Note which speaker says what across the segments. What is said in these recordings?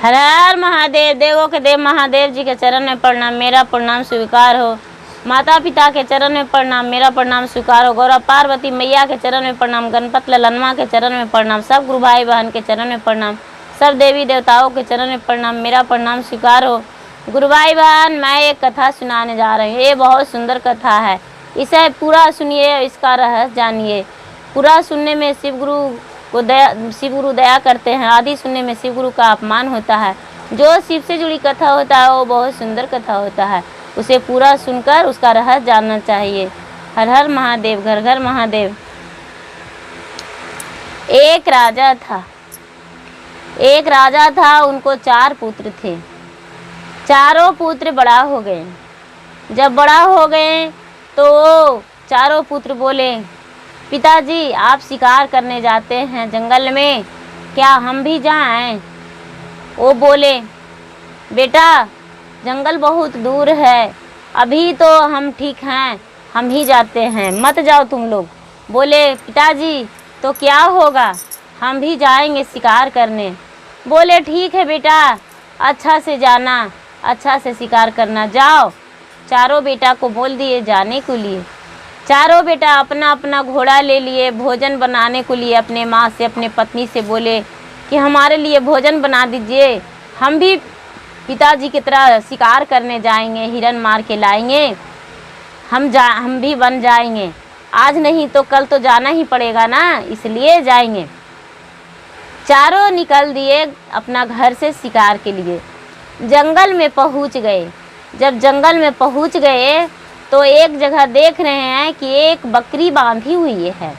Speaker 1: हर हर महादेव। देवों के देव महादेव जी के चरण में प्रणाम, मेरा प्रणाम स्वीकार हो। माता पिता के चरण में प्रणाम, मेरा प्रणाम स्वीकार हो। गौरव पार्वती मैया के चरण में प्रणाम, गणपत ललनमा के चरण में प्रणाम, सब गुरु भाई बहन के चरण में प्रणाम, सब देवी देवताओं के चरण में प्रणाम, मेरा प्रणाम स्वीकार हो। गुरु भाई बहन, मैं एक कथा सुनाने जा रही हूँ। ये बहुत सुंदर कथा है, इसे पूरा सुनिए, इसका रहस्य जानिए। पूरा सुनने में शिव गुरु दया करते हैं, आदि सुनने में शिव गुरु का अपमान होता है। जो शिव से जुड़ी कथा होता है वो बहुत सुंदर कथा होता है, उसे पूरा सुनकर उसका रहस्य जानना चाहिए। हर हर महादेव, घर घर महादेव। एक राजा था, उनको 4 पुत्र थे। चारों पुत्र बड़ा हो गए। जब बड़ा हो गए तो चारों पुत्र बोले, पिताजी आप शिकार करने जाते हैं जंगल में, क्या हम भी जाएं? वो बोले, बेटा जंगल बहुत दूर है, अभी तो हम ठीक हैं, हम ही जाते हैं, मत जाओ तुम लोग। बोले, पिताजी तो क्या होगा, हम भी जाएंगे शिकार करने। बोले, ठीक है बेटा, अच्छा से जाना, अच्छा से शिकार करना, जाओ। चारों बेटा को बोल दिए जाने के लिए। चारों बेटा अपना अपना घोड़ा ले लिए, भोजन बनाने के लिए अपने माँ से, अपने पत्नी से बोले कि हमारे लिए भोजन बना दीजिए, हम भी पिताजी की तरह शिकार करने जाएंगे, हिरन मार के लाएंगे, हम भी बन जाएंगे, आज नहीं तो कल तो जाना ही पड़ेगा ना, इसलिए जाएंगे। चारों निकल दिए अपना घर से शिकार के लिए। जंगल में पहुंच गए। जब जंगल में पहुंच गए तो एक जगह देख रहे हैं कि एक बकरी बांधी हुई है।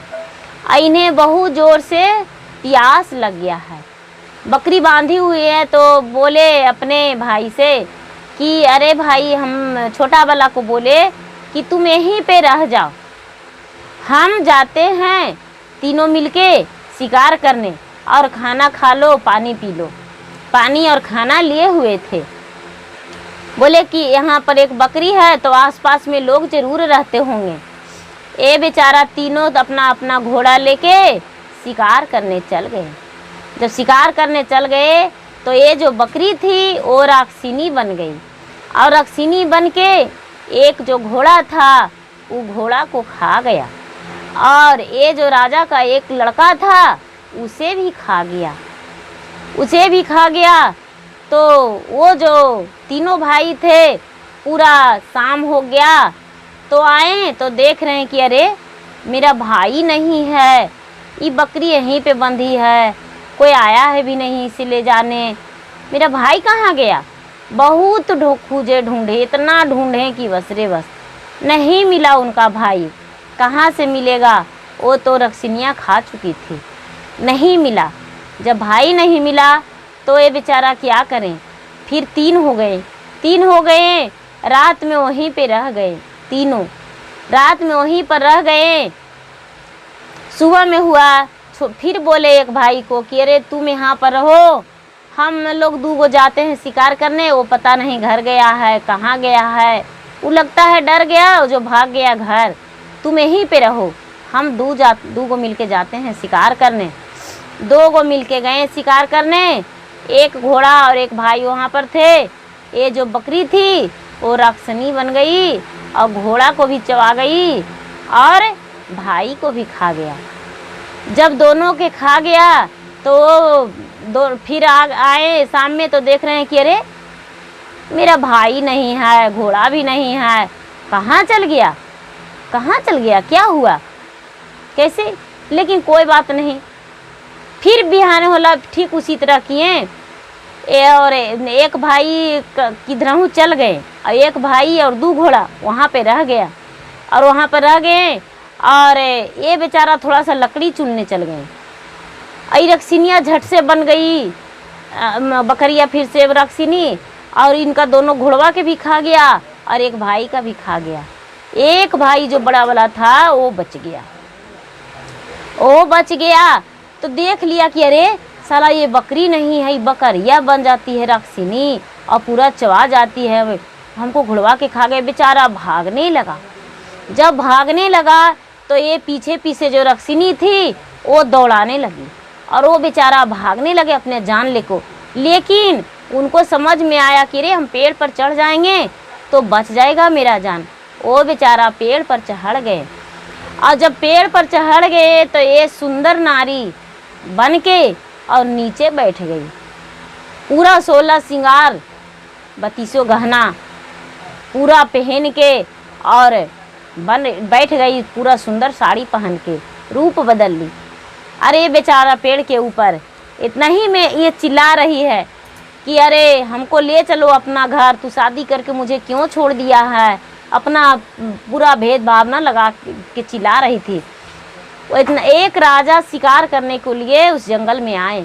Speaker 1: इन्हें बहुत ज़ोर से प्यास लग गया है। बकरी बांधी हुई है तो बोले अपने भाई से कि अरे भाई, हम छोटा वाला को बोले कि तुम यहीं पे रह जाओ, हम जाते हैं तीनों मिलके शिकार करने, और खाना खा लो, पानी पी लो। पानी और खाना लिए हुए थे। बोले कि यहाँ पर एक बकरी है तो आसपास में लोग जरूर रहते होंगे। ये बेचारा तीनों अपना अपना घोड़ा लेके शिकार करने चल गए। जब शिकार करने चल गए तो ये जो बकरी थी वो राक्षिनी बन गई, और राक्षिनी बन के एक जो घोड़ा था वो घोड़ा को खा गया, और ये जो राजा का एक लड़का था उसे भी खा गया। तो वो जो तीनों भाई थे, पूरा शाम हो गया तो आए तो देख रहे हैं कि अरे मेरा भाई नहीं है, ये बकरी यहीं पे बंधी है, कोई आया है भी नहीं इसे ले जाने, मेरा भाई कहाँ गया। बहुत खोजे ढूंढे, इतना ढूंढे कि बस रे बस नहीं मिला उनका भाई। कहाँ से मिलेगा, वो तो रक्षिनियाँ खा चुकी थी, नहीं मिला। जब भाई नहीं मिला तो ये बेचारा क्या करें, फिर 3 हो गए। रात में वहीं पे रह गए, तीनों रात में वहीं पर रह गए। सुबह में हुआ फिर बोले एक भाई को कि अरे तुम यहाँ पर रहो, हम लोग 2 जाते हैं शिकार करने, वो पता नहीं घर गया है, कहाँ गया है, वो लगता है डर गया, जो भाग गया घर, तुम यहीं पे रहो, हम 2 मिलके जाते हैं शिकार करने। 2 मिलके गए शिकार करने। एक घोड़ा और एक भाई वहाँ पर थे। ये जो बकरी थी वो राक्षसी बन गई और घोड़ा को भी चबा गई और भाई को भी खा गया। जब दोनों के खा गया तो फिर आए शाम में तो देख रहे हैं कि अरे मेरा भाई नहीं है, घोड़ा भी नहीं है, कहाँ चल गया, क्या हुआ, कैसे। लेकिन कोई बात नहीं, फिर बिहान होला ठीक उसी तरह किए। और एक भाई किधरहू चल गए और एक भाई और 2 घोड़ा वहाँ पे रह गया, और वहाँ पर रह गए। और ये बेचारा थोड़ा सा लकड़ी चुनने चल गए। आई रक्षिनियाँ झट से बन गई, बकरिया फिर से रक्षिनी, और इनका दोनों घोड़वा के भी खा गया और एक भाई का भी खा गया। एक भाई जो बड़ा वाला था वो बच गया। तो देख लिया कि अरे साला ये बकरी नहीं है, बकरिया बन जाती है राक्षिनी और पूरा चबा जाती है, हमको घुड़वा के खा गए। बेचारा भागने लगा। जब भागने लगा तो ये पीछे पीछे जो राक्षिनी थी वो दौड़ाने लगी और वो बेचारा भागने लगे अपने जान लेको। लेकिन उनको समझ में आया कि रे हम पेड़ पर चढ़ जाएंगे तो बच जाएगा मेरा जान। वो बेचारा पेड़ पर चढ़ गए, और जब पेड़ पर चढ़ गए तो ये सुंदर नारी बन के और नीचे बैठ गई, पूरा 16 श्रृंगार 32 गहना पूरा पहन के और बैठ गई, पूरा सुंदर साड़ी पहन के रूप बदल ली। अरे बेचारा पेड़ के ऊपर इतना ही में ये चिल्ला रही है कि अरे हमको ले चलो अपना घर, तू शादी करके मुझे क्यों छोड़ दिया है, अपना पूरा भेदभाव ना लगा के चिल्ला रही थी। वो इतना एक राजा शिकार करने के लिए उस जंगल में आए।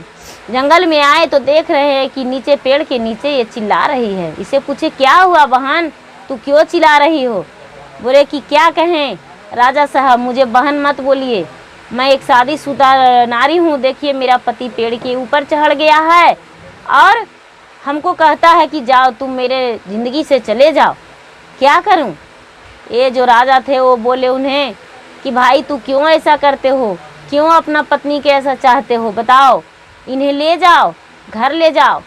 Speaker 1: जंगल में आए तो देख रहे हैं कि नीचे पेड़ के नीचे ये चिल्ला रही है। इसे पूछे क्या हुआ बहन, तू क्यों चिल्ला रही हो? बोले कि क्या कहें राजा साहब, मुझे बहन मत बोलिए, मैं एक शादीशुदा नारी हूँ। देखिए मेरा पति पेड़ के ऊपर चढ़ गया है और हमको कहता है कि जाओ तुम मेरे ज़िंदगी से चले जाओ, क्या करूं? ये जो राजा थे वो बोले उन्हें कि भाई तू क्यों ऐसा करते हो, क्यों अपना पत्नी के ऐसा चाहते हो, बताओ, इन्हें ले जाओ, घर ले जाओ।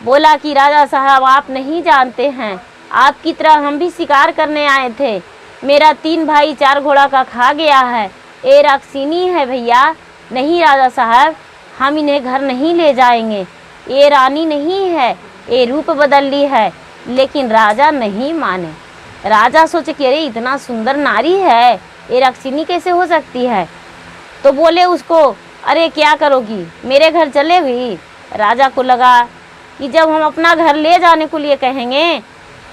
Speaker 1: बोला कि राजा साहब आप नहीं जानते हैं, आपकी तरह हम भी शिकार करने आए थे, मेरा 3 भाई 4 घोड़ा का खा गया है, ये राक्षिनी है भैया। नहीं राजा साहब, हम इन्हें घर नहीं ले जाएंगे, ये रानी नहीं है, ये रूप बदल ली है। लेकिन राजा नहीं माने। राजा सोचे कि अरे इतना सुंदर नारी है, ये राक्षिनी कैसे हो सकती है? तो बोले उसको अरे क्या करोगी, मेरे घर चलेगी? राजा को लगा कि जब हम अपना घर ले जाने को लिए कहेंगे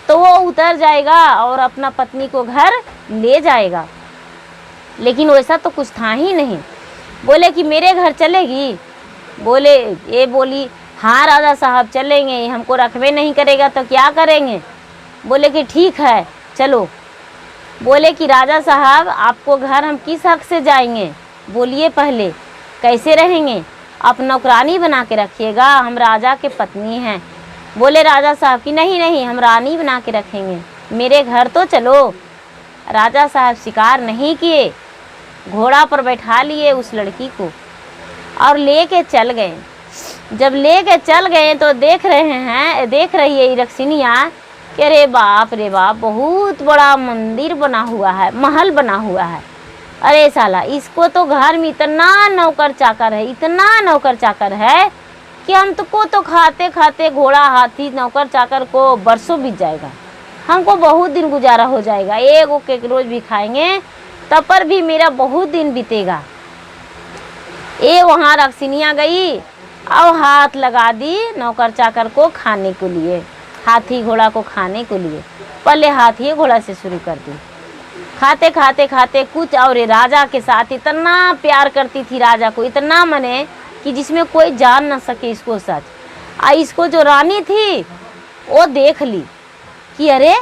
Speaker 1: तो वो उतर जाएगा और अपना पत्नी को घर ले जाएगा, लेकिन वैसा तो कुछ था ही नहीं। बोले कि मेरे घर चलेगी? बोले ये बोली हाँ राजा साहब चलेंगे, हमको रखबे नहीं करेगा तो क्या करेंगे? बोले कि ठीक है चलो। बोले कि राजा साहब आपको घर हम किस हक से जाएंगे, बोलिए पहले, कैसे रहेंगे? आप नौकरानी बना के रखिएगा, हम राजा के पत्नी हैं। बोले राजा साहब कि नहीं नहीं, हम रानी बना के रखेंगे, मेरे घर तो चलो। राजा साहब शिकार नहीं किए, घोड़ा पर बैठा लिए उस लड़की को और लेके चल गए। जब लेके चल गए तो देख रही है रक्षिनिया कि अरे बाप बहुत बड़ा मंदिर बना हुआ है, महल बना हुआ है। अरे साला इसको तो घर में इतना नौकर चाकर है, इतना नौकर चाकर है कि हम तो खाते खाते घोड़ा हाथी नौकर चाकर को बरसों बीत जाएगा, हमको बहुत दिन गुजारा हो जाएगा, एगो केक रोज भी खाएंगे तब पर भी मेरा बहुत दिन बीतेगा। ये वहाँ रक्षिनिया गई और हाथ लगा दी नौकर चाकर को खाने के लिए, हाथी घोड़ा को खाने के लिए। पहले हाथी घोड़ा से शुरू कर दी, खाते खाते खाते कुछ। और राजा के साथ इतना प्यार करती थी, राजा को इतना मने कि जिसमें कोई जान ना सके इसको सच। इसको जो रानी थी वो देख ली कि अरे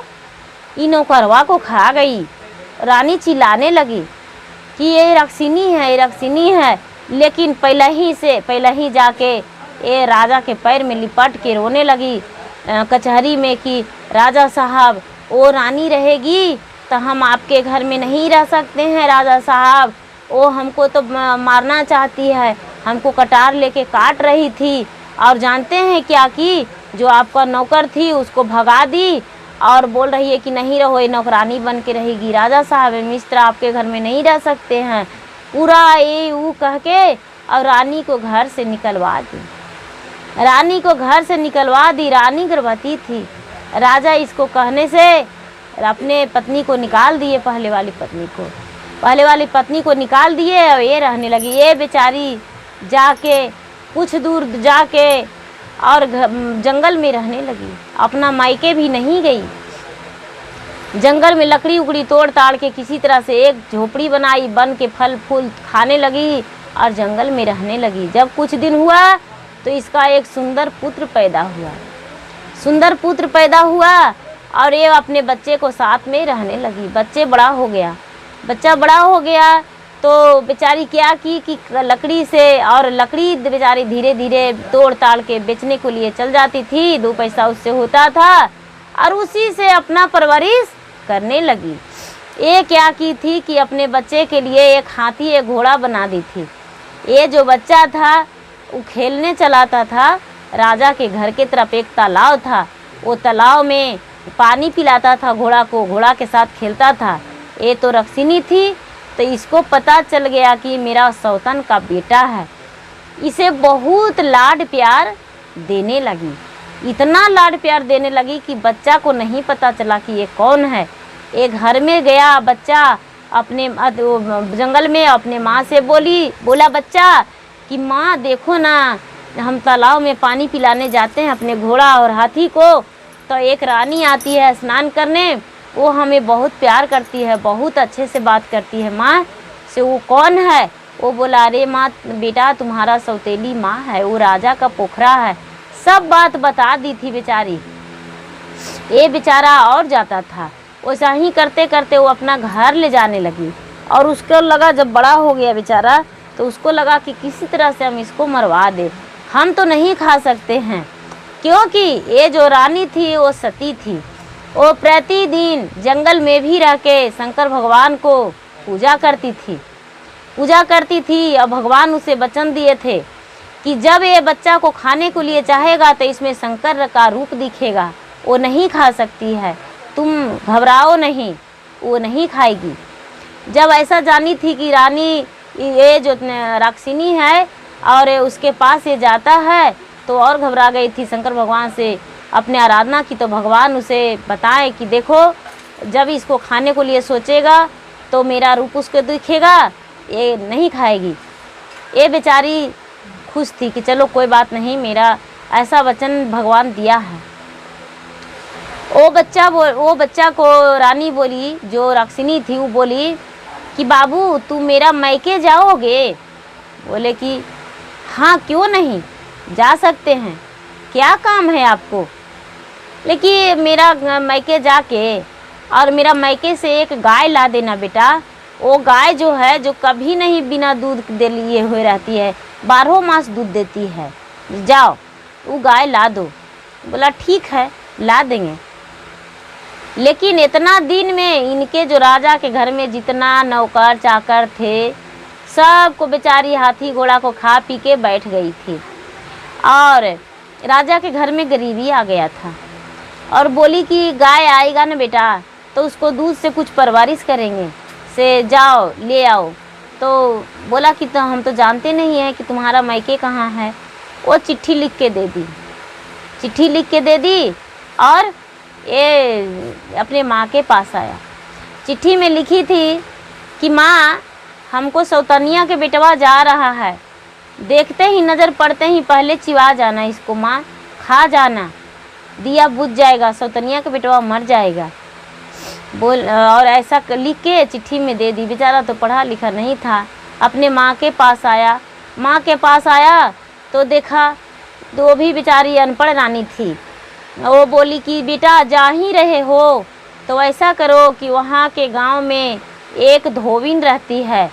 Speaker 1: ये नौकरवा को खा गई। रानी चिल्लाने लगी कि ये राक्षिनी है, ये राक्षिनी है। लेकिन पहले ही जाके ये राजा के पैर में लिपट के रोने लगी कचहरी में कि राजा साहब वो रानी रहेगी तो हम आपके घर में नहीं रह सकते हैं राजा साहब, वो हमको तो मारना चाहती है, हमको कटार लेके काट रही थी। और जानते हैं क्या कि जो आपका नौकर थी उसको भगा दी और बोल रही है कि नहीं रहो, ये नौकरानी बन के रहेगी, राजा साहब मिस्र आपके घर में नहीं रह सकते हैं। पूरा ये वो कह के और रानी को घर से निकलवा दी। रानी को घर से निकलवा दी, रानी गर्भवती थी। राजा इसको कहने से अपने पत्नी को निकाल दिए, पहले वाली पत्नी को निकाल दिए और ये रहने लगी। ये बेचारी जाके कुछ दूर जाके और जंगल में रहने लगी, अपना मायके भी नहीं गई। जंगल में लकड़ी उकड़ी तोड़ ताड़ के किसी तरह से एक झोपड़ी बनाई, बन के फल फूल खाने लगी और जंगल में रहने लगी। जब कुछ दिन हुआ तो इसका एक सुंदर पुत्र पैदा हुआ और ये अपने बच्चे को साथ में रहने लगी। बच्चा बड़ा हो गया तो बेचारी क्या की कि लकड़ी बेचारी धीरे धीरे तोड़ ताड़ के बेचने के लिए चल जाती थी, 2 पैसा उससे होता था और उसी से अपना परवरिश करने लगी। ये क्या की थी कि अपने बच्चे के लिए एक हाथी एक घोड़ा बना दी थी। ये जो बच्चा था वो खेलने चलाता था राजा के घर के तरफ एक तालाब था। वो तालाब में पानी पिलाता था घोड़ा को, घोड़ा के साथ खेलता था। ये तो रक्षिणी थी, तो इसको पता चल गया कि मेरा सौतन का बेटा है। इसे बहुत लाड प्यार देने लगी, इतना लाड प्यार देने लगी कि बच्चा को नहीं पता चला कि ये कौन है। एक घर में गया बच्चा, अपने जंगल में अपने माँ से बोला बच्चा कि माँ देखो ना, हम तालाब में पानी पिलाने जाते हैं अपने घोड़ा और हाथी को, तो एक रानी आती है स्नान करने, वो हमें बहुत प्यार करती है, बहुत अच्छे से बात करती है। माँ से वो कौन है? वो बोला अरे माँ बेटा तुम्हारा सौतेली माँ है, वो राजा का पोखरा है। सब बात बता दी थी बेचारी। ये बेचारा और जाता था, वैसा ही करते करते वो अपना घर ले जाने लगी। और उसको लगा जब बड़ा हो गया बेचारा, तो उसको लगा कि किसी तरह से हम इसको मरवा दे, हम तो नहीं खा सकते हैं, क्योंकि ये जो रानी थी वो सती थी। वो प्रतिदिन जंगल में भी रह के शंकर भगवान को पूजा करती थी और भगवान उसे वचन दिए थे कि जब ये बच्चा को खाने को लिए चाहेगा तो इसमें शंकर का रूप दिखेगा, वो नहीं खा सकती है, तुम घबराओ नहीं, वो नहीं खाएगी। जब ऐसा जानी थी कि रानी ये जो राक्षिणी है और उसके पास ये जाता है, तो और घबरा गई थी। शंकर भगवान से अपने आराधना की तो भगवान उसे बताए कि देखो जब इसको खाने को लिए सोचेगा तो मेरा रूप उसको दिखेगा, ये नहीं खाएगी। ये बेचारी खुश थी कि चलो कोई बात नहीं, मेरा ऐसा वचन भगवान दिया है। वो बच्चा को रानी बोली, जो राक्षिणी थी वो बोली कि बाबू तू मेरा मैके जाओगे? बोले कि हाँ क्यों नहीं, जा सकते हैं, क्या काम है आपको? लेकिन मेरा मैके जाके और मेरा मैके से एक गाय ला देना बेटा। वो गाय जो है जो कभी नहीं बिना दूध दे लिए हुए रहती है, 12 मास दूध देती है, जाओ वो गाय ला दो। बोला ठीक है ला देंगे। लेकिन इतना दिन में इनके जो राजा के घर में जितना नौकर चाकर थे, सबको बेचारी हाथी घोड़ा को खा पी के बैठ गई थी। और राजा के घर में गरीबी आ गया था और बोली कि गाय आएगा ना बेटा तो उसको दूध से कुछ परवरिश करेंगे, से जाओ ले आओ। तो बोला कि तो हम तो जानते नहीं हैं कि तुम्हारा मैके कहाँ है। वो चिट्ठी लिख के दे दी और ये अपने माँ के पास आया। चिट्ठी में लिखी थी कि माँ हमको सौतनिया के बेटवा जा रहा है, देखते ही नज़र पड़ते ही पहले चिवा जाना इसको, माँ खा जाना, दिया बुझ जाएगा, सौतनिया के बेटवा मर जाएगा। और ऐसा लिख के चिट्ठी में दे दी। बेचारा तो पढ़ा लिखा नहीं था, अपने माँ के पास आया तो देखा तो भी बेचारी अनपढ़ रानी थी। वो बोली कि बेटा जा ही रहे हो तो ऐसा करो कि वहाँ के गांव में एक धोबिन रहती है,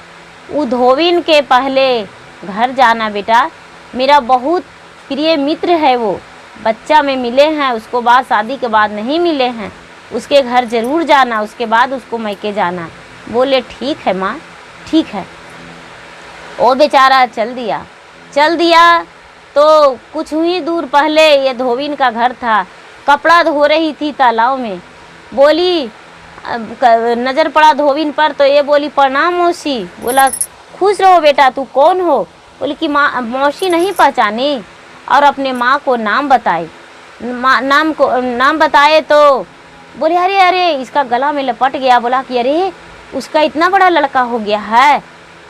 Speaker 1: वो धोबिन के पहले घर जाना बेटा, मेरा बहुत प्रिय मित्र है, वो बच्चा में मिले हैं, उसको बाद शादी के बाद नहीं मिले हैं, उसके घर ज़रूर जाना, उसके बाद उसको मैके जाना। बोले ठीक है माँ ठीक है। वो बेचारा चल दिया तो कुछ ही दूर पहले ये धोबिन का घर था। कपड़ा धो रही थी तालाब में, बोली नज़र पड़ा धोबिन पर तो ये बोली प्रणाम मौसी। बोला खुश रहो बेटा, तू कौन हो? बोली कि माँ मौसी नहीं पहचानी, और अपने माँ को नाम बताए। नाम बताए तो बोले अरे इसका गला में लपट गया। बोला कि अरे उसका इतना बड़ा लड़का हो गया है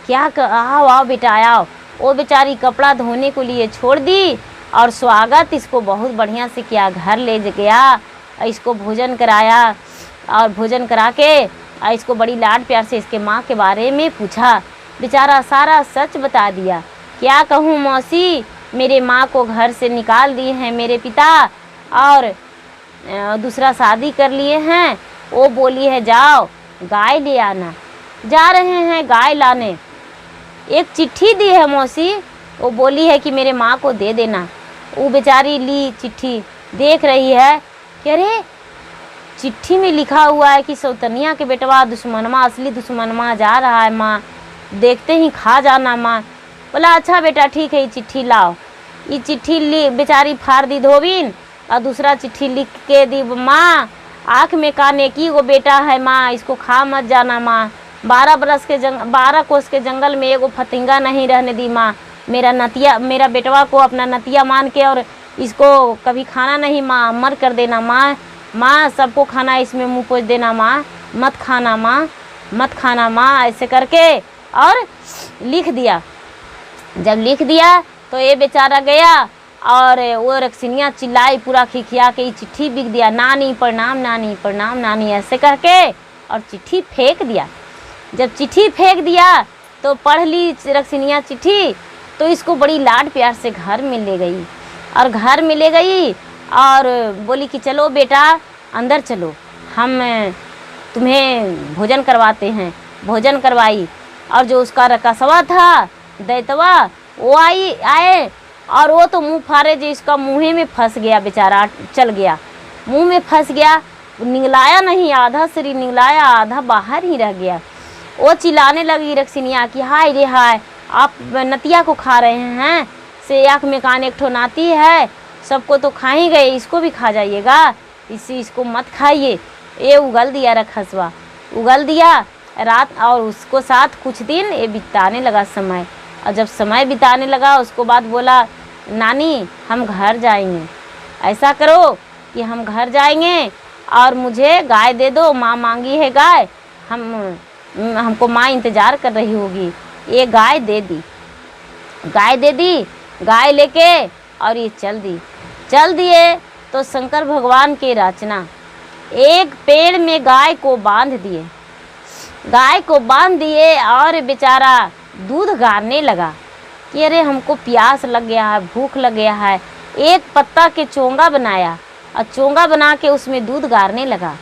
Speaker 1: क्या? आओ बेटा आओ। वो बेचारी कपड़ा धोने को लिए छोड़ दी और स्वागत इसको बहुत बढ़िया से किया, घर ले गया, इसको भोजन कराया और भोजन करा के इसको बड़ी लाड प्यार से इसके माँ के बारे में पूछा। बेचारा सारा सच बता दिया। क्या कहूँ मौसी, मेरे माँ को घर से निकाल दिए हैं मेरे पिता और दूसरा शादी कर लिए हैं। वो बोली है जाओ गाय ले आना। जा रहे हैं गाय लाने। एक चिट्ठी दी है मौसी, वो बोली है कि मेरे माँ को दे देना। वो बेचारी ली चिट्ठी, देख रही है कि अरे चिट्ठी में लिखा हुआ है कि सौतनिया के बेटवा दुश्मनमा, असली दुश्मनमा जा रहा है माँ, देखते ही खा जाना माँ। बोला अच्छा बेटा ठीक है, ये चिट्ठी लाओ। ये चिट्ठी बेचारी फाड़ दी धोबिन और दूसरा चिट्ठी लिख के दी, माँ आँख में का नेकी वो बेटा है माँ, इसको खा मत जाना माँ। 12 कोस के जंगल में एगो फतिंगा नहीं रहने दी माँ। मेरा बेटवा को अपना नतिया मान के और इसको कभी खाना नहीं माँ, अमर कर देना माँ। माँ सबको खाना इसमें मुँह पोंछ देना माँ, मत खाना माँ, मत खाना माँ, ऐसे करके और लिख दिया। जब लिख दिया तो ये बेचारा गया और वो रक्सिनिया चिल्लाई पूरा खिखिया के चिट्ठी बिक दिया, नानी प्रणाम नानी प्रणाम नानी, ऐसे कह के और चिट्ठी फेंक दिया। जब चिट्ठी फेंक दिया तो पढ़ ली रक्सिनिया चिट्ठी, तो इसको बड़ी लाड प्यार से घर में ले गई और घर में ले गई और बोली कि चलो बेटा अंदर चलो, हम तुम्हें भोजन करवाते हैं। भोजन करवाई और जो उसका रकसवा था दैतवा वो आए और वो तो मुंह फाड़े जो इसका मुँह में फंस गया, बेचारा चल गया, मुंह में फंस गया, निगलाया नहीं, आधा शरीर निगलाया आधा बाहर ही रह गया। वो चिल्लाने लगी रक्सिनिया कि हाय रे हाय, आप नतिया को खा रहे हैं, से आँख में कान एक ठो नाती है, सबको तो खा ही गए, इसको भी खा जाइएगा, इसको मत खाइए। ये उगल दिया रखसवा, उगल दिया रात और उसको साथ कुछ दिन ये बिताने लगा समय। और जब समय बिताने लगा उसको बाद बोला, नानी हम घर जाएंगे, ऐसा करो कि हम घर जाएंगे और मुझे गाय दे दो, माँ मांगी है गाय, हमको माँ इंतज़ार कर रही होगी। ये गाय दे दी, गाय दे दी, गाय लेके और ये चल दिए। तो शंकर भगवान की रचना, एक पेड़ में गाय को बांध दिए, गाय को बांध दिए और बेचारा दूध गारने लगा कि अरे हमको प्यास लग गया है, भूख लग गया है। एक पत्ता के चोंगा बनाया और चोंगा बना के उसमें दूध गारने लगा।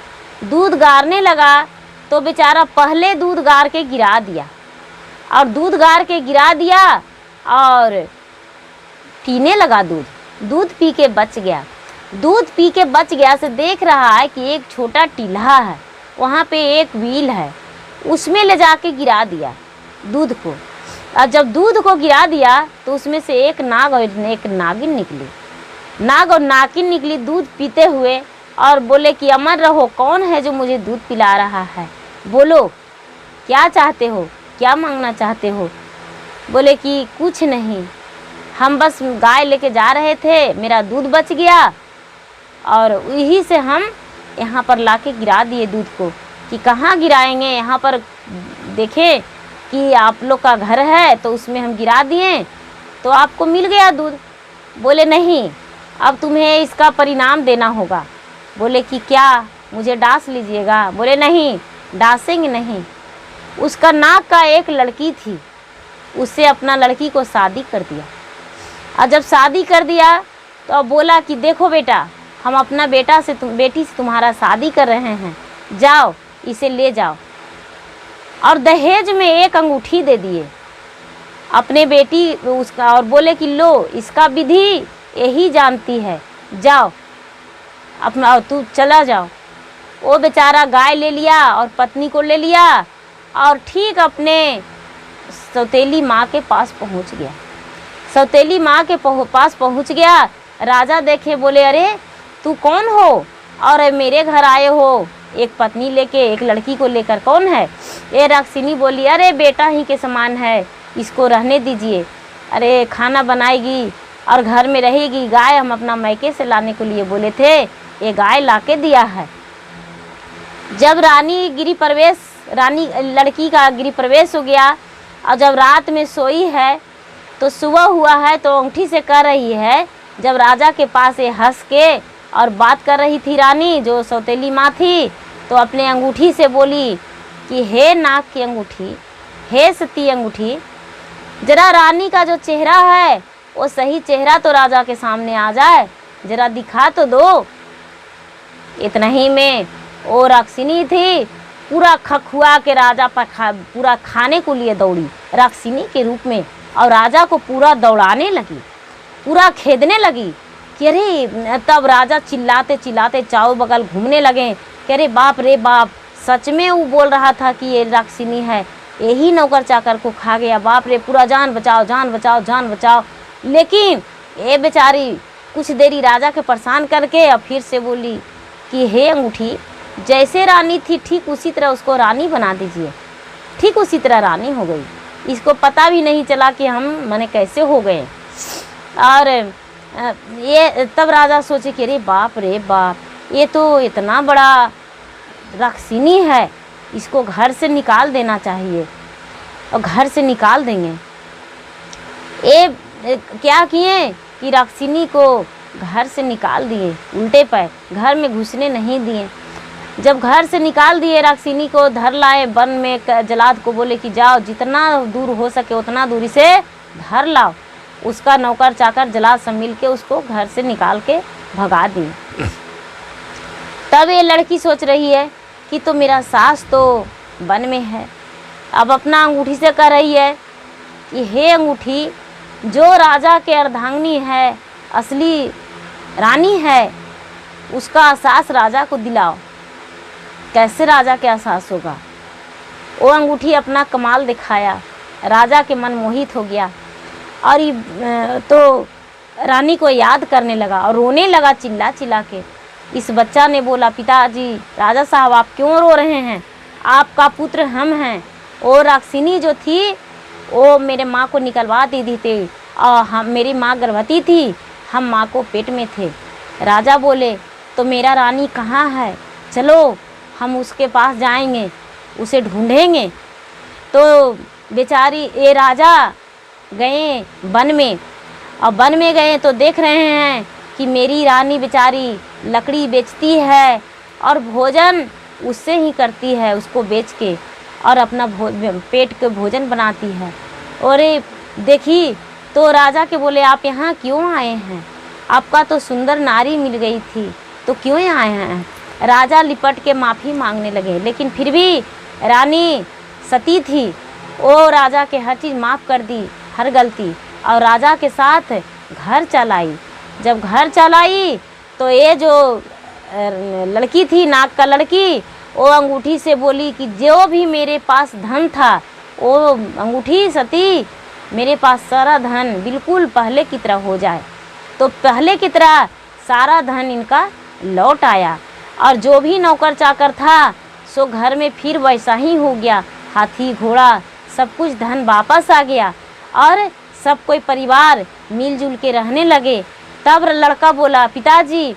Speaker 1: दूध गारने लगा तो बेचारा पहले दूध गार के गिरा दिया और दूध गार के गिरा दिया और पीने लगा दूध, दूध पी के बच गया। दूध पी के बच गया से देख रहा है कि एक छोटा टीला है, वहाँ पे एक व्हील है, उसमें ले जाके गिरा दिया दूध को। और जब दूध को गिरा दिया तो उसमें से एक नाग और एक नागिन निकली, नाग और नागिन निकली दूध पीते हुए और बोले कि अमर रहो, कौन है जो मुझे दूध पिला रहा है, बोलो क्या चाहते हो, क्या मांगना चाहते हो। बोले कि कुछ नहीं, हम बस गाय लेके जा रहे थे, मेरा दूध बच गया और यही से हम यहाँ पर लाके गिरा दिए दूध को। कि कहाँ गिराएंगे, यहाँ पर देखें कि आप लोग का घर है तो उसमें हम गिरा दिए तो आपको मिल गया दूध। बोले नहीं, अब तुम्हें इसका परिणाम देना होगा। बोले कि क्या, मुझे डांस लीजिएगा। बोले नहीं, डांसेंगे नहीं। उसका नाक का एक लड़की थी, उससे अपना लड़की को शादी कर दिया। और जब शादी कर दिया तो अब बोला कि देखो बेटा, हम अपना बेटी से तुम्हारा शादी कर रहे हैं, जाओ इसे ले जाओ। और दहेज में एक अंगूठी दे दिए अपने बेटी उसका और बोले कि लो, इसका विधि यही जानती है, जाओ अपना तू चला जाओ। वो बेचारा गाय ले लिया और पत्नी को ले लिया और ठीक अपने सौतेली माँ के पास पहुँच गया। सौतेली माँ के पास पहुँच गया। राजा देखे, बोले अरे तू कौन हो और मेरे घर आए हो एक पत्नी लेके, एक लड़की को लेकर, कौन है। ये राक्षिनी बोली, अरे बेटा ही के समान है, इसको रहने दीजिए, अरे खाना बनाएगी और घर में रहेगी। गाय हम अपना मैके से लाने के लिए बोले थे, ये गाय लाके दिया है। जब रानी लड़की का गृह प्रवेश हो गया और जब रात में सोई है तो सुबह हुआ है तो अंगूठी से कर रही है। जब राजा के पास ये हंस के और बात कर रही थी रानी जो सौतेली माँ थी, तो अपने अंगूठी से बोली कि हे नाक की अंगूठी, हे सती अंगूठी, जरा रानी का जो चेहरा है वो सही चेहरा तो राजा के सामने आ जाए, जरा दिखा तो दो। इतना ही में वो राक्षिनी थी, पूरा खखुआ के राजा पर पूरा खाने को लिए दौड़ी राक्षिनी के रूप में और राजा को पूरा दौड़ाने लगी, पूरा खेदने लगी कि अरे। तब राजा चिल्लाते चिल्लाते चारों बगल घूमने लगे कि अरे बाप रे बाप, सच में वो बोल रहा था कि ये राक्षिनी है, यही नौकर चाकर को खा गया, बाप रे, पूरा जान बचाओ जान बचाओ जान बचाओ। लेकिन ये बेचारी कुछ देरी राजा के परेशान करके और फिर से बोली कि हे अंगूठी, जैसे रानी थी ठीक उसी तरह उसको रानी बना दीजिए। ठीक उसी तरह रानी हो गई, इसको पता भी नहीं चला कि हम माने कैसे हो गए। और ये तब राजा सोचे कि अरे बाप रे बाप, ये तो इतना बड़ा राक्षिनी है, इसको घर से निकाल देना चाहिए। और घर से निकाल देंगे। ये क्या किए कि राक्षिनी को घर से निकाल दिए, उल्टे पैर, घर में घुसने नहीं दिए। जब घर से निकाल दिए राक्षिनी को धर लाए वन में, जलाद को बोले कि जाओ जितना दूर हो सके उतना दूरी से धर लाओ। उसका नौकर चाकर जलाद सब मिल के उसको घर से निकाल के भगा दिए। तब ये लड़की सोच रही है कि तो मेरा सास तो वन में है। अब अपना अंगूठी से कह रही है कि हे अंगूठी, जो राजा के अर्धांगिनी है, असली रानी है, उसका एहसास राजा को दिलाओ। कैसे राजा के एहसास होगा? वो अंगूठी अपना कमाल दिखाया, राजा के मन मोहित हो गया और ये तो रानी को याद करने लगा और रोने लगा चिल्ला चिल्ला के। इस बच्चा ने बोला, पिताजी, राजा साहब आप क्यों रो रहे हैं? आपका पुत्र हम हैं। वो राक्षिनी जो थी वो मेरे माँ को निकलवा दी थी और मेरी माँ गर्भवती थी, हम माँ को पेट में थे। राजा बोले, तो मेरा रानी कहाँ है? चलो हम उसके पास जाएंगे, उसे ढूंढेंगे। तो बेचारी ये राजा गए वन में, और वन में गए तो देख रहे हैं कि मेरी रानी बेचारी लकड़ी बेचती है और भोजन उससे ही करती है, उसको बेच के, और अपना पेट के भोजन बनाती है। और देखी तो राजा के बोले, आप यहाँ क्यों आए हैं? आपका तो सुंदर नारी मिल गई थी, तो क्यों आए हैं? राजा लिपट के माफ़ी मांगने लगे, लेकिन फिर भी रानी सती थी, वो राजा के हर चीज़ माफ़ कर दी, हर गलती, और राजा के साथ घर चलाई। जब घर चलाई तो ये जो लड़की थी, नाग का लड़की, वो अंगूठी से बोली कि जो भी मेरे पास धन था, वो अंगूठी सती, मेरे पास सारा धन बिल्कुल पहले की तरह हो जाए। तो पहले की तरह सारा धन इनका लौट आया, और जो भी नौकर चाकर था सो घर में फिर वैसा ही हो गया। हाथी घोड़ा सब कुछ धन वापस आ गया और सब कोई परिवार मिलजुल के रहने लगे। तब लड़का बोला, पिताजी,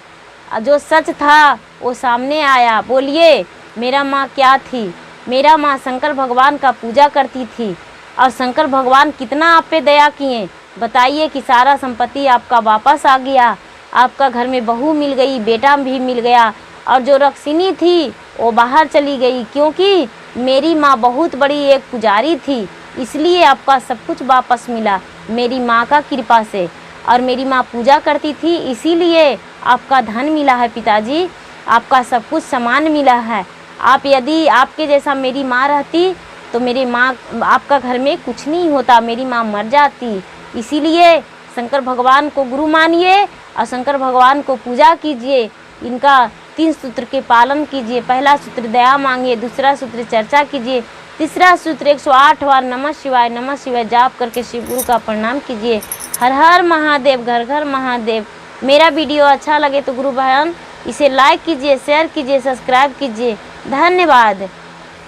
Speaker 1: जो सच था वो सामने आया, बोलिए मेरा माँ क्या थी? मेरा माँ शंकर भगवान का पूजा करती थी, और शंकर भगवान कितना आप पे दया किए। बताइए कि सारा संपत्ति आपका वापस आ गया, आपका घर में बहू मिल गई, बेटा भी मिल गया, और जो राक्षिनी थी वो बाहर चली गई, क्योंकि मेरी माँ बहुत बड़ी एक पुजारी थी, इसलिए आपका सब कुछ वापस मिला मेरी माँ का कृपा से, और मेरी माँ पूजा करती थी इसीलिए आपका धन मिला है पिताजी, आपका सब कुछ सामान मिला है। आप यदि आपके जैसा मेरी माँ रहती तो मेरी माँ, आपका घर में कुछ नहीं होता, मेरी माँ मर जाती। इसीलिए शंकर भगवान को गुरु मानिए और शंकर भगवान को पूजा कीजिए, इनका 3 सूत्र के पालन कीजिए। पहला सूत्र दया मांगिए, दूसरा सूत्र चर्चा कीजिए, तीसरा सूत्र 108 बार नमः शिवाय जाप करके शिव गुरु का प्रणाम कीजिए। हर हर महादेव, घर घर महादेव। मेरा वीडियो अच्छा लगे तो गुरु बहन इसे लाइक कीजिए, शेयर कीजिए, सब्सक्राइब कीजिए। धन्यवाद।